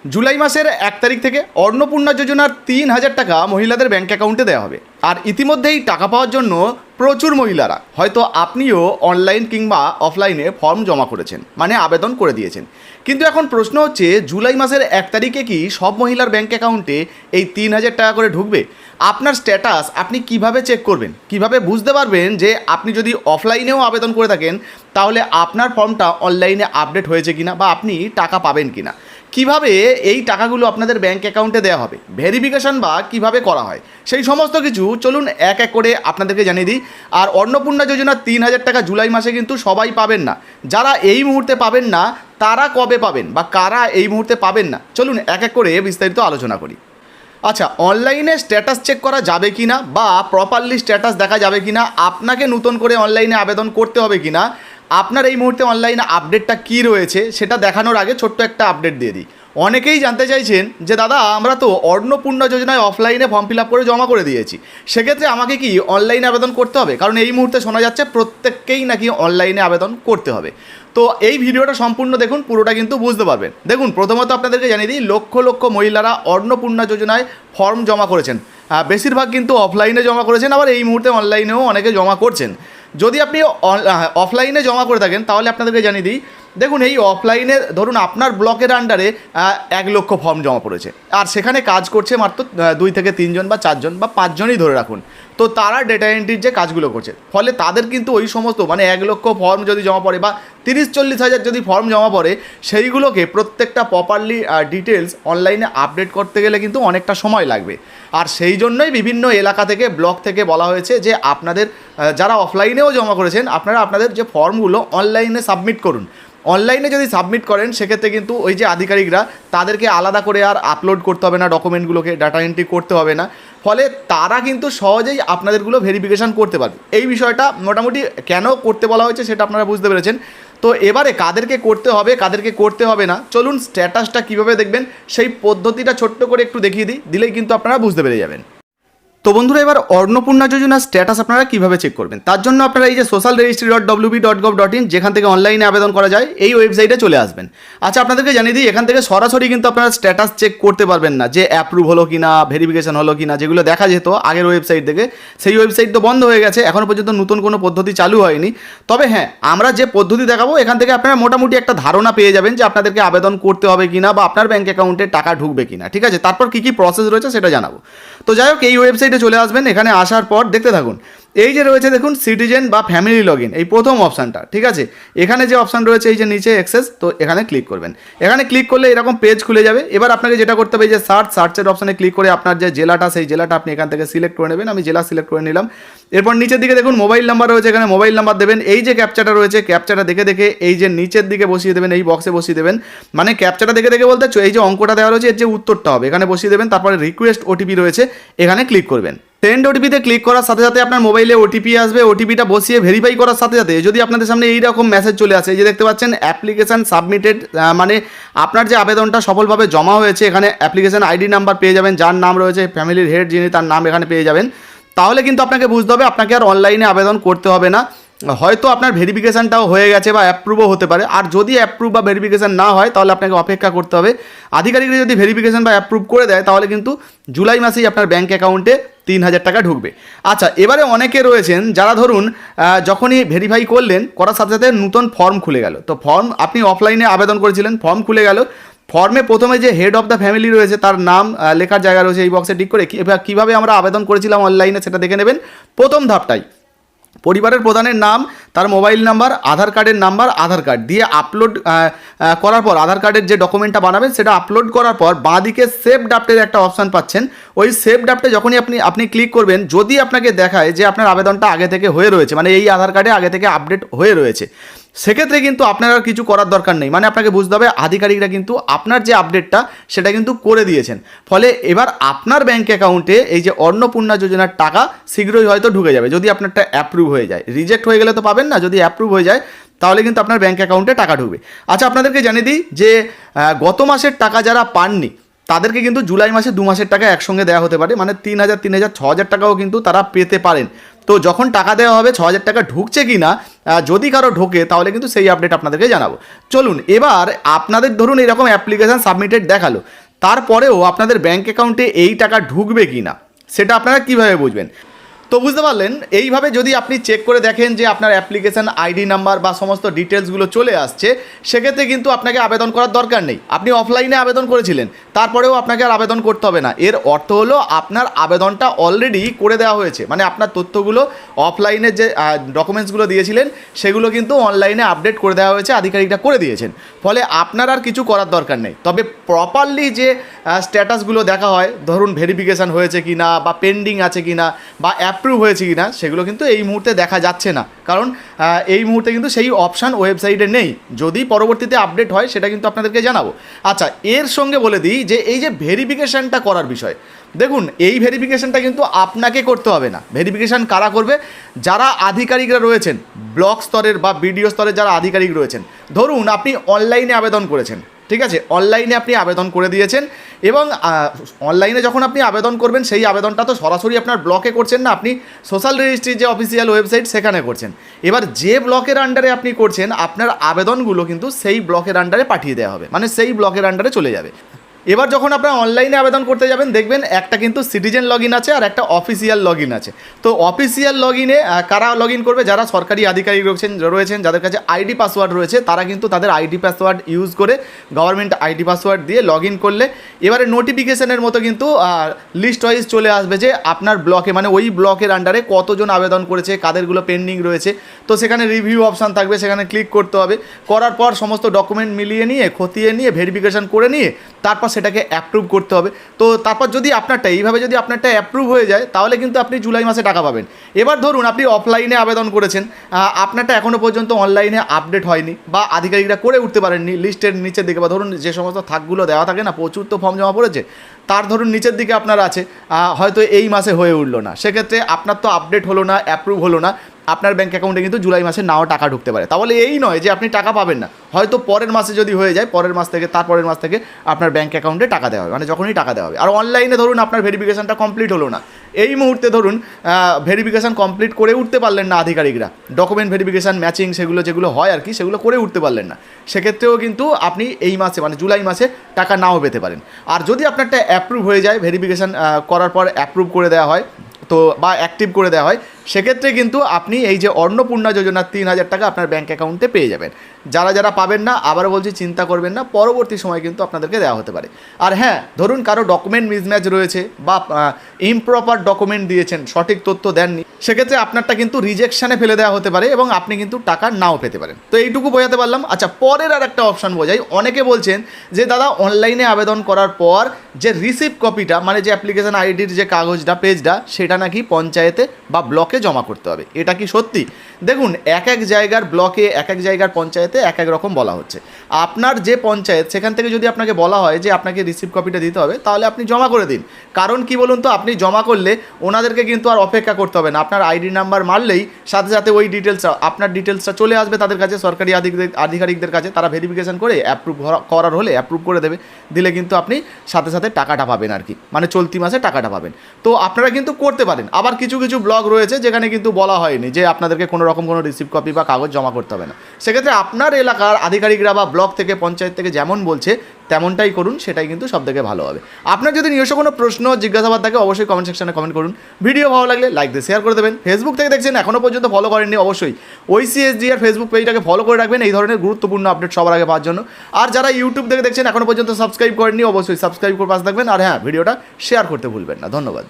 জুলাই মাসের 1 তারিখ থেকে অন্নপূর্ণা যোজনার 3,000 টাকা মহিলাদের ব্যাঙ্ক অ্যাকাউন্টে দেওয়া হবে। আর ইতিমধ্যেই টাকা পাওয়ার জন্য প্রচুর মহিলারা, হয়তো আপনিও অনলাইন কিংবা অফলাইনে ফর্ম জমা করেছেন, মানে আবেদন করে দিয়েছেন। কিন্তু এখন প্রশ্ন হচ্ছে, জুলাই মাসের 1 তারিখে কি সব মহিলার ব্যাঙ্ক অ্যাকাউন্টে এই 3,000 টাকা করে ঢুকবে? আপনার স্ট্যাটাস আপনি কিভাবে চেক করবেন, কিভাবে বুঝতে পারবেন যে আপনি যদি অফলাইনেও আবেদন করে থাকেন তাহলে আপনার ফর্মটা অনলাইনে আপডেট হয়েছে কিনা বা আপনি টাকা পাবেন কিনা, কিভাবে এই টাকাগুলো আপনাদের ব্যাঙ্ক অ্যাকাউন্টে দেওয়া হবে, ভেরিফিকেশন বা কিভাবে করা হয়, সেই সমস্ত কিছু চলুন এক এক করে আপনাদেরকে জানিয়ে দিই। আর অন্নপূর্ণা যোজনার 3,000 টাকা জুলাই মাসে কিন্তু সবাই পাবেন না। যারা এই মুহূর্তে পাবেন না তারা কবে পাবেন বা কারা এই মুহূর্তে পাবেন না, চলুন এক এক করে বিস্তারিত আলোচনা করি। আচ্ছা, অনলাইনে স্ট্যাটাস চেক করা যাবে কি না বা প্রপারলি স্ট্যাটাস দেখা যাবে কি না, আপনাকে নতুন করে অনলাইনে আবেদন করতে হবে কি না, আপনার এই মুহূর্তে অনলাইনে আপডেটটা কী রয়েছে সেটা দেখানোর আগে ছোট্ট একটা আপডেট দিয়ে দিই। অনেকেই জানতে চাইছেন যে দাদা, আমরা তো অন্নপূর্ণা যোজনায় অফলাইনে ফর্ম ফিল আপ করে জমা করে দিয়েছি, সেক্ষেত্রে আমাকে কি অনলাইনে আবেদন করতে হবে? কারণ এই মুহূর্তে শোনা যাচ্ছে প্রত্যেককেই নাকি অনলাইনে আবেদন করতে হবে। তো এই ভিডিওটা সম্পূর্ণ দেখুন, পুরোটা কিন্তু বুঝতে পারবেন। দেখুন, প্রথমত আপনাদেরকে জানিয়ে দিই, লক্ষ লক্ষ মহিলারা অন্নপূর্ণা যোজনায় ফর্ম জমা করেছেন। বেশিরভাগ কিন্তু অফলাইনে জমা করেছেন, আবার এই মুহূর্তে অনলাইনেও অনেকে জমা করছেন। যদি আপনি অফলাইনে জমা করে থাকেন তাহলে আপনাদেরকে জানিয়ে দিই, দেখুন এই অফলাইনে ধরুন আপনার ব্লকের আন্ডারে 1 লক্ষ ফর্ম জমা পড়েছে, আর সেখানে কাজ করছে মাত্র 2 থেকে 3 জন বা 4 জন বা 5 জনই ধরে রাখুন। তো তারা ডেটা এন্ট্রির যে কাজগুলো করছে, ফলে তাদের কিন্তু ওই সমস্ত মানে 1 লক্ষ ফর্ম যদি জমা পড়ে বা 30-40 হাজার যদি ফর্ম জমা পড়ে, সেইগুলোকে প্রত্যেকটা প্রপারলি ডিটেলস অনলাইনে আপডেট করতে গেলে কিন্তু অনেকটা সময় লাগবে। আর সেই জন্যই বিভিন্ন এলাকা থেকে, ব্লক থেকে বলা হয়েছে যে আপনাদের যারা অফলাইনেও জমা করেছেন, আপনারা আপনাদের যে ফর্মগুলো অনলাইনে সাবমিট করুন। অনলাইনে যদি সাবমিট করেন সেক্ষেত্রে কিন্তু ওই যে আধিকারিকরা, তাদেরকে আলাদা করে আর আপলোড করতে হবে না ডকুমেন্টগুলোকে, ডাটা এন্ট্রি করতে হবে না, ফলে তারা কিন্তু সহজেই আপনাদেরগুলো ভেরিফিকেশান করতে পারবে। এই বিষয়টা মোটামুটি কেন করতে বলা হয়েছে সেটা আপনারা বুঝতে পেরেছেন। তো এবারে কাদেরকে করতে হবে, কাদেরকে করতে হবে না, চলুন স্ট্যাটাসটা কীভাবে দেখবেন সেই পদ্ধতিটা ছোট্ট করে একটু দেখিয়ে দিলেই কিন্তু আপনারা বুঝতে পেরে যাবেন। তো বন্ধুরা, এবার অন্নপূর্ণা যোজনার স্ট্যাটাস আপনারা কীভাবে চেক করবেন, তার জন্য আপনারা এই যে socialregistry.wb.gov.in যেখান থেকে অনলাইনে আবেদন করা যায়, এই ওয়েবসাইটে চলে আসবেন। আচ্ছা, আপনাদেরকে জানিয়ে দিই, এখান থেকে সরাসরি কিন্তু আপনারা স্ট্যাটাস চেক করতে পারবেন না, যে অ্যাপ্রুভ হলো কি না, ভেরিফিকেশন হলো কি না, যেগুলো দেখা যেত আগের ওয়েবসাইট থেকে, সেই ওয়েবসাইট তো বন্ধ হয়ে গেছে, এখনও পর্যন্ত নতুন কোনো পদ্ধতি চালু হয়নি। তবে হ্যাঁ, আমরা যে পদ্ধতি দেখাবো এখান থেকে আপনারা মোটামুটি একটা ধারণা পেয়ে যাবেন যে আপনাদেরকে আবেদন করতে হবে কিনা বা আপনার ব্যাঙ্ক অ্যাকাউন্টে টাকা ঢুকবে কিনা। ঠিক আছে, তারপর কী কী প্রসেস রয়েছে সেটা জানাবো। তো যাই হোক, এই ওয়েবসাইটে চলে আসবেন। এখানে আসার পর দেখতে থাকুন, এই যে রয়েছে দেখুন সিটিজেন বা ফ্যামিলি লগ ইন, এই প্রথম অপশানটা। ঠিক আছে, এখানে যে অপশান রয়েছে এই যে নিচে অ্যাক্সেস, তো এখানে ক্লিক করবেন। এখানে ক্লিক করলে এরকম পেজ খুলে যাবে। এবার আপনাকে যেটা করতে হবে, যে সার্চের অপশানে ক্লিক করে আপনার যে জেলাটা, সেই জেলাটা আপনি এখান থেকে সিলেক্ট করে নেবেন। আমি জেলা সিলেক্ট করে নিলাম। এরপর নিচের দিকে দেখুন মোবাইল নাম্বার রয়েছে, এখানে মোবাইল নাম্বার দেবেন। এই যে ক্যাপচাটা রয়েছে, ক্যাপচাটা দেখে দেখে এই যে নিচের দিকে বসিয়ে দেবেন, এই বক্সে বসিয়ে দেবেন। মানে ক্যাপচাটা দেখে দেখে বলতে এই যে অঙ্কটা দেওয়া রয়েছে এর যে উত্তরটা হবে এখানে বসিয়ে দেবেন। তারপরে রিকোয়েস্ট ওটিপি রয়েছে, এখানে ক্লিক করবেন। সেন্ড ওটিপিতে ক্লিক করার সাথে সাথে আপনার মোবাইলে ওটিপি আসবে। ওটিপিটা বসিয়ে ভেরিফাই করার সাথে সাথে যদি আপনাদের সামনে এইরকম মেসেজ চলে আসে, যে দেখতে পাচ্ছেন অ্যাপ্লিকেশান সাবমিটেড, মানে আপনার যে আবেদনটা সফলভাবে জমা হয়েছে, এখানে অ্যাপ্লিকেশান আইডি নাম্বার পেয়ে যাবেন, যার নাম রয়েছে ফ্যামিলির হেড যিনি, তার নাম এখানে পেয়ে যাবেন। তাহলে কিন্তু আপনাকে বুঝতে হবে আপনাকে আর অনলাইনে আবেদন করতে হবে না। হয়তো আপনার ভেরিফিকেশানটাও হয়ে গেছে বা অ্যাপ্রুভও হতে পারে। আর যদি অ্যাপ্রুভ বা ভেরিফিকেশান না হয় তাহলে আপনাকে অপেক্ষা করতে হবে। আধিকারিকরা যদি ভেরিফিকেশান বা অ্যাপ্রুভ করে দেয় তাহলে কিন্তু জুলাই মাসেই আপনার ব্যাঙ্ক অ্যাকাউন্টে 3,000 টাকা ঢুকবে। আচ্ছা, এবারে অনেকে রয়েছেন যারা ধরুন যখনই ভেরিফাই করলেন, করার সাথে সাথে নতুন ফর্ম খুলে গেল। তো ফর্ম আপনি অফলাইনে আবেদন করেছিলেন, ফর্ম খুলে গেল। ফর্মে প্রথমে যে হেড অফ দ্য ফ্যামিলি রয়েছে তার নাম লেখার জায়গা রয়েছে, এই বক্সে টিক করে কীভাবে আমরা আবেদন করেছিলাম অনলাইনে সেটা দেখে নেবেন। প্রথম ধাপটাই পরিবারের প্রধানের নাম, তার মোবাইল নাম্বার, আধার কার্ডের নাম্বার, আধার কার্ড দিয়ে আপলোড করার পর, আধার কার্ডের যে ডকুমেন্টটা বানাবেন সেটা আপলোড করার পর বাঁদিকে সেভ ড্রাফটের একটা অপশান পাচ্ছেন। ওই সেভ ড্রাফটে যখনই আপনি ক্লিক করবেন, যদি আপনাকে দেখায় যে আপনার আবেদনটা আগে থেকে হয়ে রয়েছে, মানে এই আধার কার্ডে আগে থেকে আপডেট হয়ে রয়েছে, সেক্ষেত্রে কিন্তু আপনার আর কিছু করার দরকার নেই। মানে আপনাকে বুঝতে হবে আধিকারিকরা কিন্তু আপনার যে আপডেটটা সেটা কিন্তু করে দিয়েছেন। ফলে এবার আপনার ব্যাঙ্ক অ্যাকাউন্টে এই যে অন্নপূর্ণা যোজনার টাকা শীঘ্রই হয়তো ঢুকে যাবে, যদি আপনারটা অ্যাপ্রুভ হয়ে যায়। রিজেক্ট হয়ে গেলে তো পাবেন না, যদি অ্যাপ্রুভ হয়ে যায় তাহলে কিন্তু আপনার ব্যাঙ্ক অ্যাকাউন্টে টাকা ঢুকবে। আচ্ছা, আপনাদেরকে জানিয়ে দিই যে গত মাসের টাকা যারা পাননি তাদেরকে কিন্তু জুলাই মাসে 2 মাসের টাকা একসঙ্গে দেওয়া হতে পারে, মানে 3,000, 3,000, 6,000 টাকাও কিন্তু তারা পেতে পারেন। তো যখন টাকা দেওয়া হবে 6,000 টাকা ঢুকছে কি না, যদি কারো ঢোকে তাহলে কিন্তু সেই আপডেট আপনাদেরকে জানাবো। চলুন এবার আপনাদের ধরুন এরকম অ্যাপ্লিকেশান সাবমিটেড দেখালো, তারপরেও আপনাদের ব্যাঙ্ক অ্যাকাউন্টে এই টাকা ঢুকবে কি না সেটা আপনারা কীভাবে বুঝবেন? তো বুঝতে পারলেন, এইভাবে যদি আপনি চেক করে দেখেন যে আপনার অ্যাপ্লিকেশান আইডি নাম্বার বা সমস্ত ডিটেলসগুলো চলে আসছে, সেক্ষেত্রে কিন্তু আপনাকে আবেদন করার দরকার নেই। আপনি অফলাইনে আবেদন করেছিলেন, তারপরেও আপনাকে আর আবেদন করতে হবে না। এর অর্থ হলো আপনার আবেদনটা অলরেডি করে দেওয়া হয়েছে, মানে আপনার তথ্যগুলো অফলাইনে যে ডকুমেন্টসগুলো দিয়েছিলেন সেগুলো কিন্তু অনলাইনে আপডেট করে দেওয়া হয়েছে, আধিকারিকরা করে দিয়েছেন। ফলে আপনার আর কিছু করার দরকার নেই। তবে প্রপারলি যে স্ট্যাটাসগুলো দেখা হয়, ধরুন ভেরিফিকেশান হয়েছে কি না, বা পেন্ডিং আছে কি না, বা অ্যাপ্রুভ হয়েছে কি না, সেগুলো কিন্তু এই মুহূর্তে দেখা যাচ্ছে না, কারণ এই মুহূর্তে কিন্তু সেই অপশান ওয়েবসাইটে নেই। যদি পরবর্তীতে আপডেট হয় সেটা কিন্তু আপনাদেরকে জানাবো। আচ্ছা, এর সঙ্গে বলে দিই যে এই যে ভেরিফিকেশানটা করার বিষয়, দেখুন এই ভেরিফিকেশানটা কিন্তু আপনাকে করতে হবে না। ভেরিফিকেশান কারা করবে? যারা আধিকারিকরা রয়েছেন, ব্লক স্তরের বা বিডিও স্তরের যারা আধিকারিক রয়েছেন। ধরুন আপনি অনলাইনে আবেদন করেছেন, ঠিক আছে, অনলাইনে আপনি আবেদন করে দিয়েছেন, এবং অনলাইনে যখন আপনি আবেদন করবেন সেই আবেদনটা তো সরাসরি আপনার ব্লকে করছেন না, আপনি সোশ্যাল রেজিস্ট্রির যে অফিসিয়াল ওয়েবসাইট সেখানে করছেন। এবার যে ব্লকের আন্ডারে আপনি করছেন, আপনার আবেদনগুলো কিন্তু সেই ব্লকের আন্ডারে পাঠিয়ে দেওয়া হবে, মানে সেই ব্লকের আন্ডারে চলে যাবে। এবার যখন আপনারা অনলাইনে আবেদন করতে যাবেন, দেখবেন একটা কিন্তু সিটিজেন লগ ইন আছে আর একটা অফিসিয়াল লগ ইন আছে। তো অফিসিয়াল লগ ইনে কারা লগ ইন করবে? যারা সরকারি আধিকারিক রয়েছেন, যাদের কাছে আইডি পাসওয়ার্ড রয়েছে, তারা কিন্তু তাদের আইডি পাসওয়ার্ড ইউজ করে গভর্নমেন্ট আইডি পাসওয়ার্ড দিয়ে লগ ইন করলে এবারে নোটিফিকেশনের মতো কিন্তু লিস্ট ওয়াইজ চলে আসবে যে আপনার ব্লকে, মানে ওই ব্লকের আন্ডারে কতজন আবেদন করেছে, কাদেরগুলো পেন্ডিং রয়েছে। তো সেখানে রিভিউ অপশান থাকবে, সেখানে ক্লিক করতে হবে। করার পর সমস্ত ডকুমেন্ট মিলিয়ে নিয়ে, খতিয়ে নিয়ে, ভেরিফিকেশান করে নিয়ে তারপর সেটাকে অ্যাপ্রুভ করতে হবে। তো তারপর যদি আপনারটা এইভাবে যদি আপনারটা অ্যাপ্রুভ হয়ে যায়, তাহলে কিন্তু আপনি জুলাই মাসে টাকা পাবেন। এবার ধরুন আপনি অফলাইনে আবেদন করেছেন, আপনারটা এখনও পর্যন্ত অনলাইনে আপডেট হয়নি, বা আধিকারিকরা করে উঠতে পারেননি লিস্টের নিচের দিকে, বা ধরুন যে সমস্ত থাকগুলো দেওয়া থাকে না, প্রচুর তো ফর্ম জমা পড়েছে, তার ধরুন নিচের দিকে আপনার আছে, হয়তো এই মাসে হয়ে উঠলো না, সেক্ষেত্রে আপনার তো আপডেট হলো না, অ্যাপ্রুভ হলো না, আপনার ব্যাঙ্ক অ্যাকাউন্টে কিন্তু জুলাই মাসে নাও টাকা ঢুকতে পারে। তাহলে এই নয় যে আপনি টাকা পাবেন না, হয়তো পরের মাসে যদি হয়ে যায়, পরের মাস থেকে তারপরের মাস থেকে আপনার ব্যাঙ্ক অ্যাকাউন্টে টাকা দেওয়া হবে, মানে যখনই টাকা দেওয়া হবে। আর অনলাইনে ধরুন আপনার ভেরিফিকেশানটা কমপ্লিট হলো না, এই মুহূর্তে ধরুন ভেরিফিকেশান কমপ্লিট করে উঠতে পারলেন না আধিকারিকরা, ডকুমেন্ট ভেরিফিকেশান ম্যাচিং সেগুলো যেগুলো হয় আর কি, সেগুলো করে উঠতে পারলেন না, সেক্ষেত্রেও কিন্তু আপনি এই মাসে মানে জুলাই মাসে টাকা নাও পেতে পারেন। আর যদি আপনারটা অ্যাপ্রুভ হয়ে যায়, ভেরিফিকেশান করার পর অ্যাপ্রুভ করে দেওয়া হয়, তো বা অ্যাক্টিভ করে দেওয়া হয়, সেক্ষেত্রে কিন্তু আপনি এই যে অন্নপূর্ণা যোজনার 3,000 টাকা আপনার ব্যাঙ্ক অ্যাকাউন্টে পেয়ে যাবেন। যারা যারা পাবেন না, আবারও বলছি, চিন্তা করবেন না, পরবর্তী সময় কিন্তু আপনাদেরকে দেওয়া হতে পারে। আর হ্যাঁ, ধরুন কারো ডকুমেন্ট মিসম্যাচ রয়েছে বা ইমপ্রপার ডকুমেন্ট দিয়েছেন, সঠিক তথ্য দেননি, সেক্ষেত্রে আপনারটা কিন্তু রিজেকশানে ফেলে দেওয়া হতে পারে এবং আপনি কিন্তু টাকা নাও পেতে পারেন। তো এইটুকু বোঝাতে পারলাম। আচ্ছা, পরের আর একটা অপশান বোঝাই। অনেকে বলছেন যে দাদা অনলাইনে আবেদন করার পর যে রিসিপ্ট কপিটা, মানে যে অ্যাপ্লিকেশান আইডির যে কাগজটা, পেজটা, সেটা নাকি পঞ্চায়েতে বা ব্লকে জমা করতে হবে। এটা কি সত্যি? দেখুন, এক এক জায়গার ব্লকে, এক এক জায়গার পঞ্চায়েতে এক এক রকম বলা হচ্ছে। আপনার যে পঞ্চায়েত, সেখান থেকে যদি আপনাকে বলা হয় যে আপনাকে রিসিপ্ট কপিটা দিতে হবে, তাহলে আপনি জমা করে দিন। কারণ কি বলুন তো, আপনি জমা করলে ওনাদেরকে কিন্তু আর অপেক্ষা করতে হবে না। আপনার আইডি নাম্বার মারলেই সাথে সাথে ওই ডিটেলসটা, আপনার ডিটেলসটা চলে আসবে তাদের কাছে, সরকারি আধিকারিকদের কাছে। তারা ভেরিফিকেশান করে অ্যাপ্রুভ করার হলে অ্যাপ্রুভ করে দেবে, দিলে কিন্তু আপনি সাথে সাথে টাকাটা পাবেন আর কি, মানে চলতি মাসে টাকাটা পাবেন। তো আপনারা কিন্তু করতে পারেন। আবার কিছু কিছু ব্লক রয়েছে যেখানে কিন্তু বলা হয়নি যে আপনাদেরকে কোনো রকম কোনো রিসিপ্ট কপি বা কাগজ জমা করতে হবে না। সেক্ষেত্রে আপনার এলাকার আধিকারিকরা বা ব্লক থেকে, পঞ্চায়েত থেকে যেমন বলছে তেমনটাই করুন, সেটাই কিন্তু সবথেকে ভালো হবে। আপনার যদি নিজস্ব কোনো প্রশ্ন জিজ্ঞাসাবাদ থাকে, অবশ্যই কমেন্ট সেকশনে কমেন্ট করুন। ভিডিও ভালো লাগলে লাইক দিয়ে শেয়ার করে দেবেন। ফেসবুক থেকে দেখছেন, এখনও পর্যন্ত ফলো করেননি, অবশ্যই OECSD আর ফেসবুক পেজটাকে ফলো করে রাখবেন এই ধরনের গুরুত্বপূর্ণ আপডেট সবার আগে পাওয়ার জন্য। আর যারা ইউটিউব থেকে দেখছেন, এখনও পর্যন্ত সাবস্ক্রাইব করেননি, অবশ্যই সাবস্ক্রাইব করে পাশে থাকবেন। আর হ্যাঁ, ভিডিওটা শেয়ার করতে ভুলবেন না। ধন্যবাদ।